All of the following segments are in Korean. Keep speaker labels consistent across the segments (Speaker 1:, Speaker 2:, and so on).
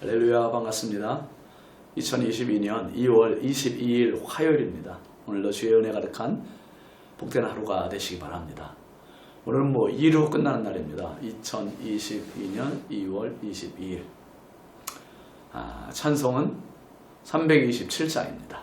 Speaker 1: 할렐루야, 반갑습니다. 2022년 2월 22일 화요일입니다. 오늘도 주의 은혜 가득한 복된 하루가 되시기 바랍니다. 오늘은 2로 끝나는 날입니다. 2022년 2월 22일. 찬송은 327장입니다.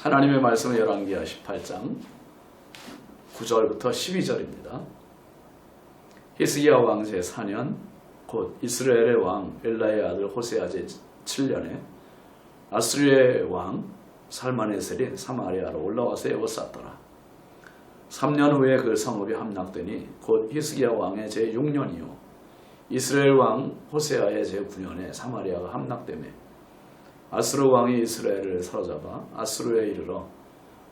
Speaker 1: 하나님의 말씀은 열왕기하 18장 9절부터 12절입니다. 히스기야 왕 제4년 곧 이스라엘의 왕 엘라의 아들 호세아 제7년에 아스리의 왕 살마네셀이 사마리아로 올라와서 에워쌌더라. 3년 후에 그 성읍이 함락되니 곧 히스기야 왕의 제6년이요 이스라엘 왕 호세아의 제9년에 사마리아가 함락되매 아스루 왕이 이스라엘을 사로잡아 아스루에 이르러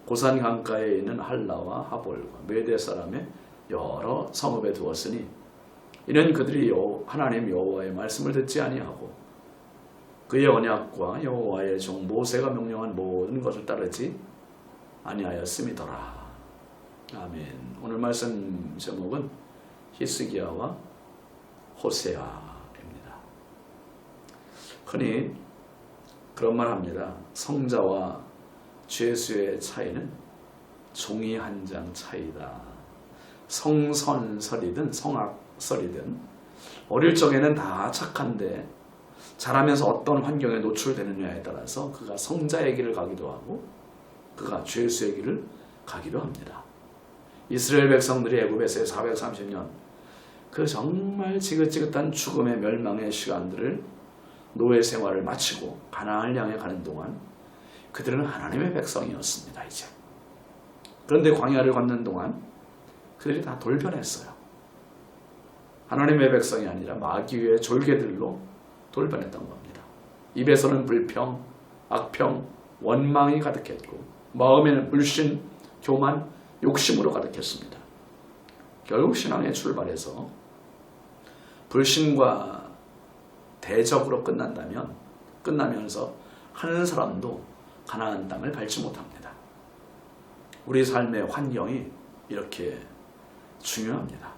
Speaker 1: 고산 강가에 있는 할라와 하볼과 메대 사람의 여러 성읍에 두었으니 이는 그들이 하나님 여호와의 말씀을 듣지 아니하고 그의 언약과 여호와의 종 모세가 명령한 모든 것을 따르지 아니하였음이더라. 아멘. 오늘 말씀 제목은 히스기야와 호세아입니다. 흔히 그런 말 합니다. 성자와 죄수의 차이는 종이 한 장 차이다. 성선설이든 성악설이든 어릴 적에는 다 착한데 자라면서 어떤 환경에 노출되느냐에 따라서 그가 성자의 길을 가기도 하고 그가 죄수의 길을 가기도 합니다. 이스라엘 백성들이 애굽에서의 430년 그 정말 지긋지긋한 죽음의 멸망의 시간들을 노예 생활을 마치고 가나안을 향해 가는 동안 그들은 하나님의 백성이었습니다. 이제 그런데 광야를 걷는 동안 그들이 다 돌변했어요. 하나님의 백성이 아니라 마귀의 졸개들로 돌변했던 겁니다. 입에서는 불평, 악평, 원망이 가득했고 마음에는 불신, 교만, 욕심으로 가득했습니다. 결국 신앙의 출발에서 불신과 대적으로 끝나면서 한 사람도 가나안 땅을 밟지 못합니다. 우리 삶의 환경이 이렇게 중요합니다.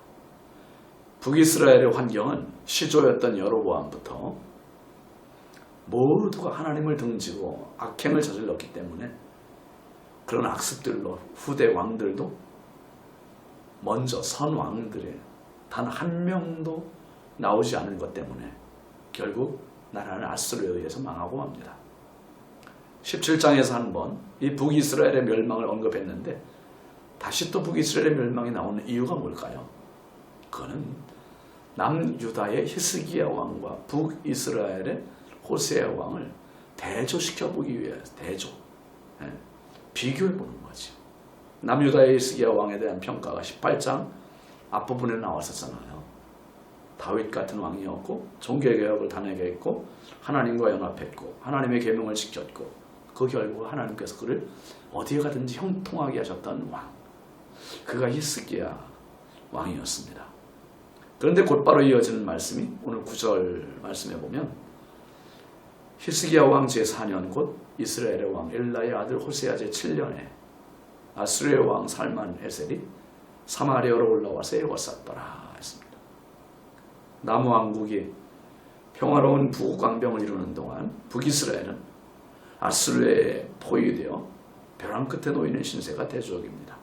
Speaker 1: 북이스라엘의 환경은 시조였던 여로보암부터 모두가 하나님을 등지고 악행을 저질렀기 때문에 그런 악습들로 후대 왕들도 먼저 선 왕들의 단 한 명도 나오지 않은 것 때문에 결국 나라는 아수르에 의해서 망하고 맙니다. 17장에서 한번 이 북이스라엘의 멸망을 언급했는데 다시 또 북이스라엘의 멸망이 나오는 이유가 뭘까요? 그거는 남유다의 히스기야 왕과 북이스라엘의 호세아 왕을 대조시켜보기 위해 비교해보는 거죠. 남유다의 히스기야 왕에 대한 평가가 18장 앞부분에 나왔었잖아요. 다윗 같은 왕이었고 종교개혁을 단호하게 했고 하나님과 연합했고 하나님의 계명을 지켰고 그 결과 하나님께서 그를 어디에 가든지 형통하게 하셨던 왕, 그가 히스기야 왕이었습니다. 그런데 곧바로 이어지는 말씀이 오늘 9절 말씀에 보면 히스기야 왕 제4년 곧 이스라엘의 왕 엘라의 아들 호세아 제7년에 아수르의 왕 살만 에셀이 사마리아로 올라와서 에워쌌더라 했습니다. 남왕국이 평화로운 부강병을 이루는 동안 북이스라엘은 아수르에 포위되어 벼랑 끝에 놓이는 신세가 대조적입니다.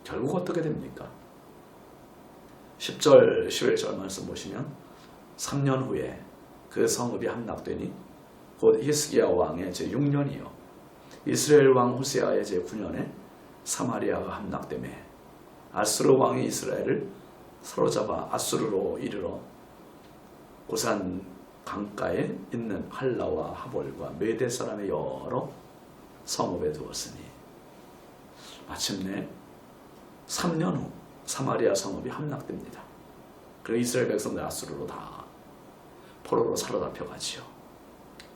Speaker 1: 결국 어떻게 됩니까? 10절 11절 말씀 보시면 3년 후에 그 성읍이 함락되니 곧 히스기야 왕의 제6년이요 이스라엘 왕 호세아의 제9년에 사마리아가 함락되매 아수르 왕이 이스라엘을 사로잡아 아수르로 이르러 고산 강가에 있는 할라와 하볼과 메대 사람의 여러 성읍에 두었으니 마침내 3년 후 사마리아 성읍이 함락됩니다. 그리고 이스라엘 백성들 아수르로 다 포로로 사로잡혀가지요.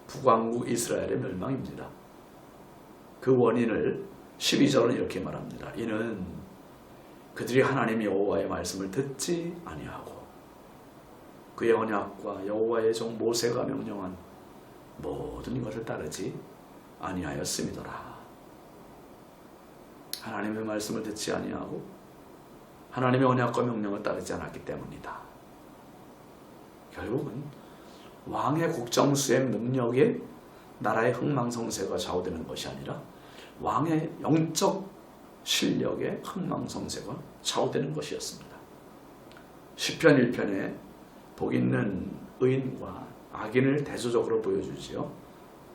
Speaker 1: 북왕국 이스라엘의 멸망입니다. 그 원인을 12절은 이렇게 말합니다. 이는 그들이 하나님 여호와의 말씀을 듣지 아니하고 그의 언약과 여호와의 종 모세가 명령한 모든 이것을 따르지 아니하였음이더라. 하나님의 말씀을 듣지 아니하고 하나님의 언약과 명령을 따르지 않았기 때문이다. 결국은 왕의 국정수행 능력에 나라의 흥망성쇠가 좌우되는 것이 아니라 왕의 영적 실력의 흥망성쇠가 좌우되는 것이었습니다. 시편 1편에 복 있는 의인과 악인을 대조적으로 보여주지요.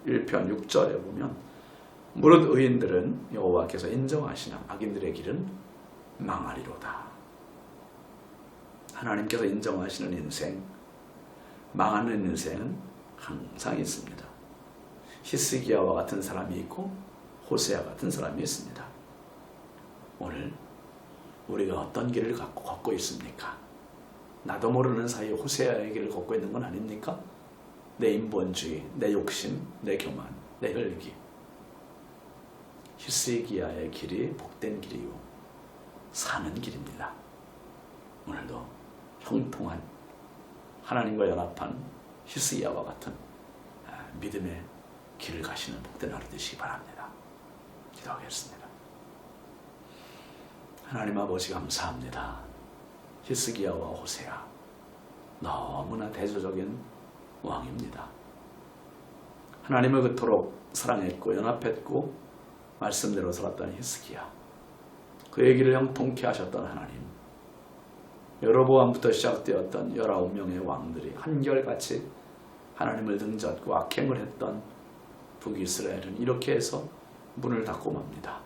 Speaker 1: 1편 6절에 보면 무릇 의인들은 여호와께서 인정하시나 악인들의 길은 망하리로다. 하나님께서 인정하시는 인생, 망하는 인생은 항상 있습니다. 히스기야와 같은 사람이 있고 호세아 같은 사람이 있습니다. 오늘 우리가 어떤 길을 걷고 있습니까? 나도 모르는 사이에 호세아의 길을 걷고 있는 건 아닙니까? 내 인본주의, 내 욕심, 내 교만, 내 혈기. 히스기야의 길이 복된 길이요 사는 길입니다. 오늘도 형통한 하나님과 연합한 히스기야와 같은 믿음의 길을 가시는 복된 하루 되시기 바랍니다. 기도하겠습니다. 하나님 아버지 감사합니다. 히스기야와 호세아 너무나 대조적인 왕입니다. 하나님을 그토록 사랑했고 연합했고 말씀대로 살았던 히스기야, 그의 길을 형통케 하셨던 하나님, 여로보암부터 시작되었던 19명의 왕들이 한결같이 하나님을 등졌고 악행을 했던 북이스라엘은 이렇게 해서 문을 닫고 맙니다.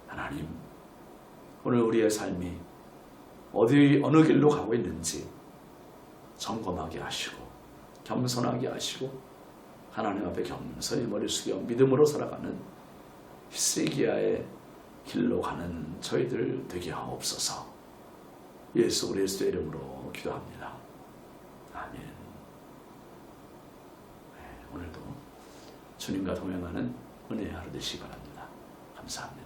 Speaker 1: 하나님, 오늘 우리의 삶이 어느 길로 가고 있는지 점검하게 하시고 겸손하게 하시고 하나님 앞에 겸손히 머리 숙여 믿음으로 살아가는 히스기야의 길로 가는 저희들 되게 하옵소서. 예수 그리스도의 이름으로 기도합니다. 아멘. 오늘도 주님과 동행하는 은혜의 하루 되시기 바랍니다. 감사합니다.